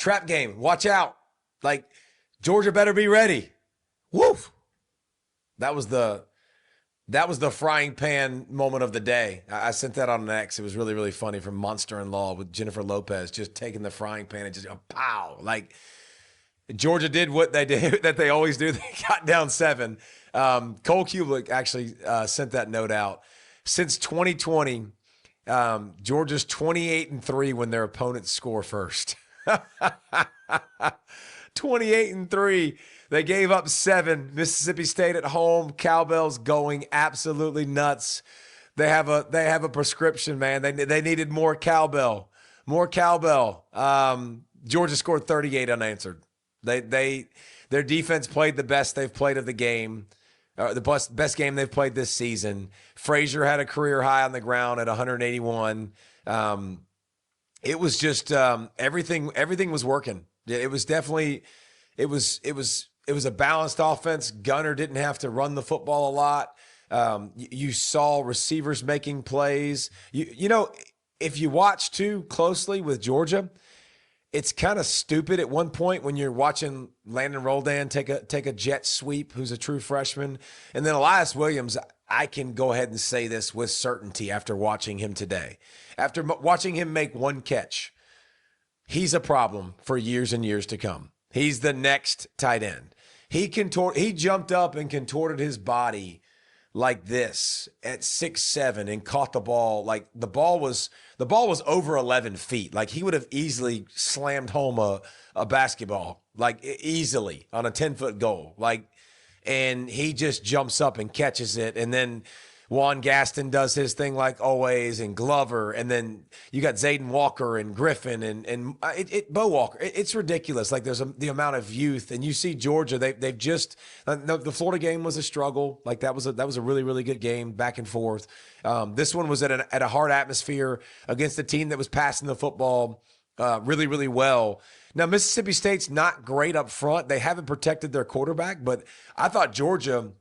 trap game. Watch out. Like, Georgia better be ready. Woof. That was the frying pan moment of the day. I sent that on an X. It was really, really funny from Monster in Law with Jennifer Lopez just taking the frying pan and just pow. Like, Georgia did what they did that they always do. They got down 7. Cole Kubelik actually sent that note out. Since 2020, Georgia's 28-3 when their opponents score first. 28-3. They gave up 7. Mississippi State at home. Cowbell's going absolutely nuts. They have a prescription, man. They needed more cowbell. More cowbell. Georgia scored 38 unanswered. Their defense played the best they've played of the game. The best game they've played this season. Frazier had a career high on the ground at 181. It was just everything was working. It was definitely it was a balanced offense. Gunner didn't have to run the football a lot. You saw receivers making plays. You know, if you watch too closely with Georgia, it's kind of stupid at one point when you're watching Landon Roldan take a jet sweep, who's a true freshman. And then Elias Williams, I can go ahead and say this with certainty after watching him today. After watching him make one catch, he's a problem for years and years to come. He's the next tight end. He jumped up and contorted his body like this at 6'7" and caught the ball. Like the ball was over 11 feet. Like he would have easily slammed home a basketball, like easily on a 10-foot goal. Like, and he just jumps up and catches it. And then Juan Gaston does his thing like always, and Glover, and then you got Zayden Walker and Griffin and Bo Walker. It's ridiculous. Like there's the amount of youth, and you see Georgia. They've just the Florida game was a struggle. Like that was a really, really good game, back and forth. This one was at a hard atmosphere against a team that was passing the football really, really well. Now Mississippi State's not great up front. They haven't protected their quarterback, but I thought Georgia,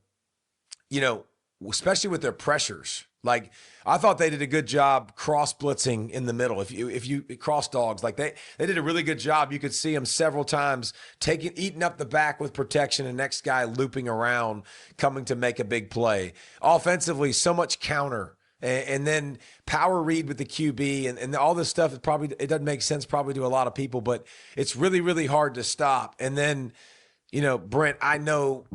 you know, especially with their pressures. Like I thought they did a good job cross blitzing in the middle. If you cross dogs, like they did a really good job. You could see them several times eating up the back with protection, and next guy looping around, coming to make a big play. Offensively, so much counter. And then power read with the QB and all this stuff. It doesn't make sense probably to a lot of people, but it's really, really hard to stop. And then, you know, Brent, I know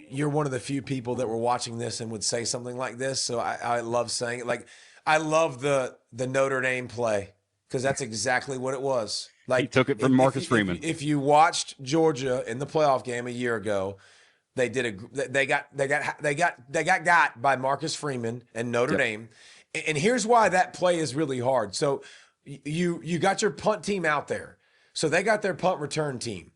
you're one of the few people that were watching this and would say something like this. So I love saying it. Like, I love the Notre Dame play because that's exactly what it was. Like he took it from Marcus Freeman. If you watched Georgia in the playoff game a year ago, they got by Marcus Freeman and Notre Dame. And here's why that play is really hard. So you got your punt team out there. So they got their punt return team.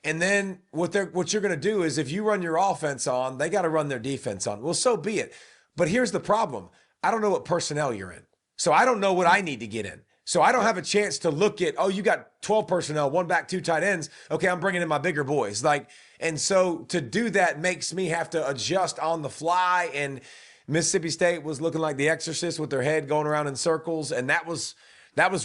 And then what you're going to do is if you run your offense on, they got to run their defense on. Well, so be it. But here's the problem. I don't know what personnel you're in. So I don't know what I need to get in. So I don't have a chance to look at, oh, you got 12 personnel, 1 back, 2 tight ends. Okay, I'm bringing in my bigger boys. And so to do that makes me have to adjust on the fly. And Mississippi State was looking like the Exorcist with their head going around in circles. And that was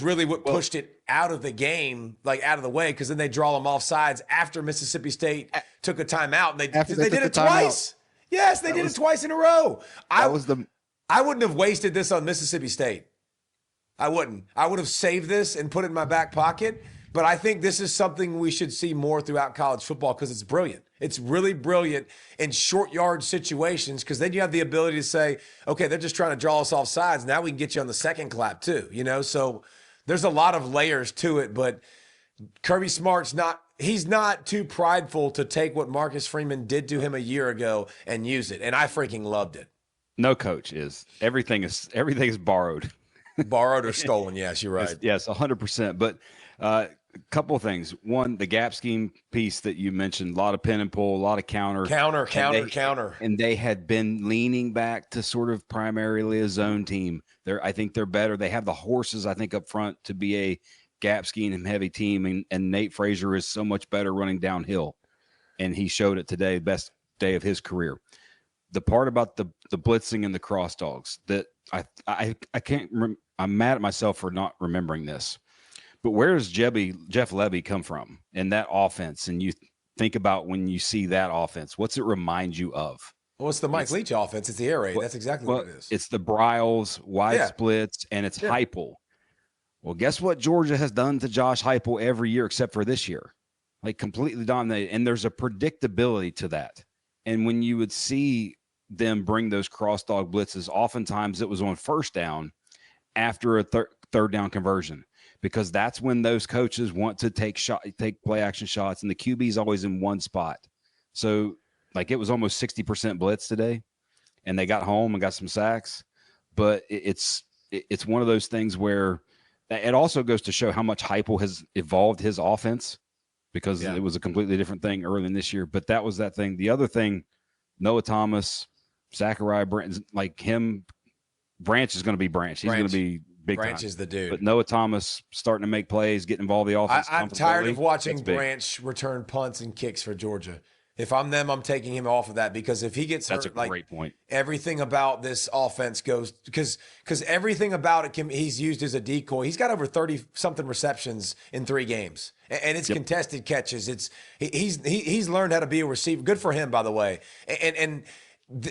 really what pushed it out of the game, like out of the way, because then they draw them off sides after Mississippi State took a timeout. And they did it twice. Yes, they did it twice in a row. I wouldn't have wasted this on Mississippi State. I wouldn't. I would have saved this and put it in my back pocket. But I think this is something we should see more throughout college football because it's brilliant. It's really brilliant in short yard situations because then you have the ability to say, okay, they're just trying to draw us off sides. Now we can get you on the second clap too, you know? So there's a lot of layers to it, but Kirby Smart's he's not too prideful to take what Marcus Freeman did to him a year ago and use it. And I freaking loved it. No coach is. Everything is borrowed. Borrowed or stolen. Yes, you're right. Yes, 100%. But a couple of things. One, the gap scheme piece that you mentioned, a lot of pin and pull, a lot of counter. Counter. And they had been leaning back to sort of primarily a zone team. I think they're better. They have the horses, I think, up front to be a gap scheme and heavy team. And Nate Frazier is so much better running downhill. And he showed it today, best day of his career. The part about the blitzing and the cross dogs that I can't I'm mad at myself for not remembering this. But where does Jeff Levy come from in that offense? And you think about when you see that offense, what's it remind you of? Well, it's the Mike Leach offense. It's the air raid. That's exactly what it is. It's the Bryles, wide Yeah. splits, and it's Heupel. Well, guess what Georgia has done to Josh Heupel every year except for this year? Like completely dominated. And there's a predictability to that. And when you would see them bring those cross dog blitzes, oftentimes it was on first down after a third down conversion, because that's when those coaches want to take play action shots, and the QB is always in one spot. So like it was almost 60% blitz today, and they got home and got some sacks. But it's one of those things where it also goes to show how much Heupel has evolved his offense, because it was a completely different thing early in this year. But that was that thing. The other thing, Noah Thomas, Zachariah Branch, like him, Branch is going to be Branch. He's going to be big time. Branch is the dude. But Noah Thomas starting to make plays, getting involved in the offense. I'm tired of watching Branch return punts and kicks for Georgia. If I'm them, I'm taking him off of that, because if he gets hurt, that's a great point. Everything about this offense goes, because everything about it he's used as a decoy. He's got over 30-something receptions in 3 games, and it's contested catches. He's learned how to be a receiver. Good for him, by the way. And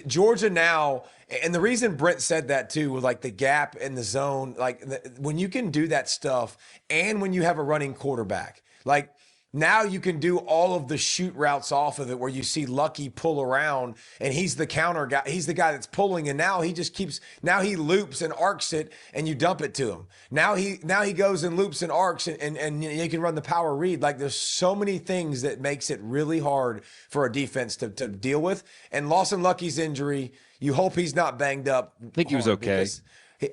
Georgia now, and the reason Brent said that too, was like the gap in the zone, like when you can do that stuff, and when you have a running quarterback, like. Now you can do all of the shoot routes off of it, where you see Lucky pull around and he's the counter guy. He's the guy that's pulling, and now he just now he loops and arcs it, and you dump it to him. Now he goes and loops and arcs, and you can run the power read. Like there's so many things that makes it really hard for a defense to deal with. And Lawson Lucky's injury, you hope he's not banged up. I think he was okay.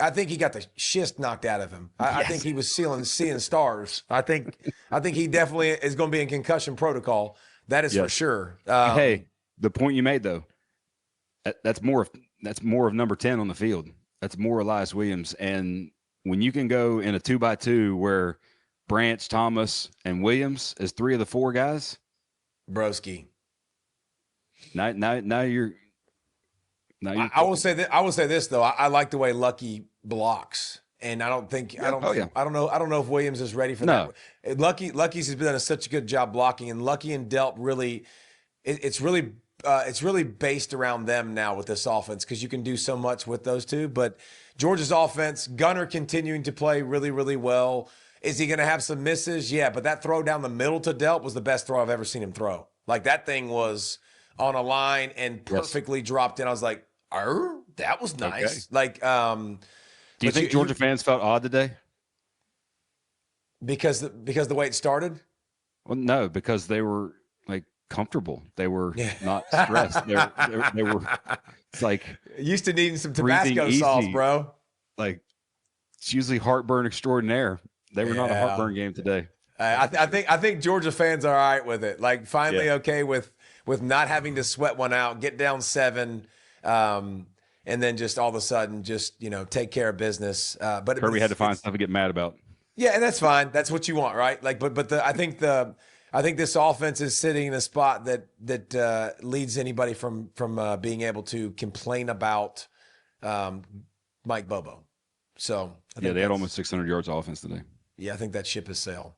I think he got the schist knocked out of him. I think he was seeing stars. I think he definitely is going to be in concussion protocol. That is for sure. Hey, the point you made though, that's more of number 10 on the field. That's more Elias Williams. And when you can go in a 2x2 where Branch, Thomas, and Williams is 3 of the 4 guys, broski. Now you're. I will say this though. I like the way Lucky blocks, and I don't know if Williams is ready for that. Lucky's has done such a good job blocking, and Lucky and Delp really, it's really based around them now with this offense, because you can do so much with those two. But Georgia's offense, Gunner continuing to play really, really well. Is he going to have some misses? Yeah, but that throw down the middle to Delp was the best throw I've ever seen him throw. Like that thing was on a line and perfectly dropped in. I was like, that was nice. Okay. Like, do you think Georgia fans felt odd today? Because the way it started? Well, no, because they were like comfortable. They were not stressed. They were. It's like used to needing some Tabasco sauce, bro. Like it's usually heartburn extraordinaire. They were not a heartburn game today. I think Georgia fans are all right with it. Like finally okay with not having to sweat one out, get down 7, and then just all of a sudden just take care of business. But Kirby had to find stuff to get mad about. Yeah, and that's fine. That's what you want, right? Like, I think this offense is sitting in a spot that leads anybody from being able to complain about Mike Bobo. So they had almost 600 yards of offense today. Yeah, I think that ship has sailed.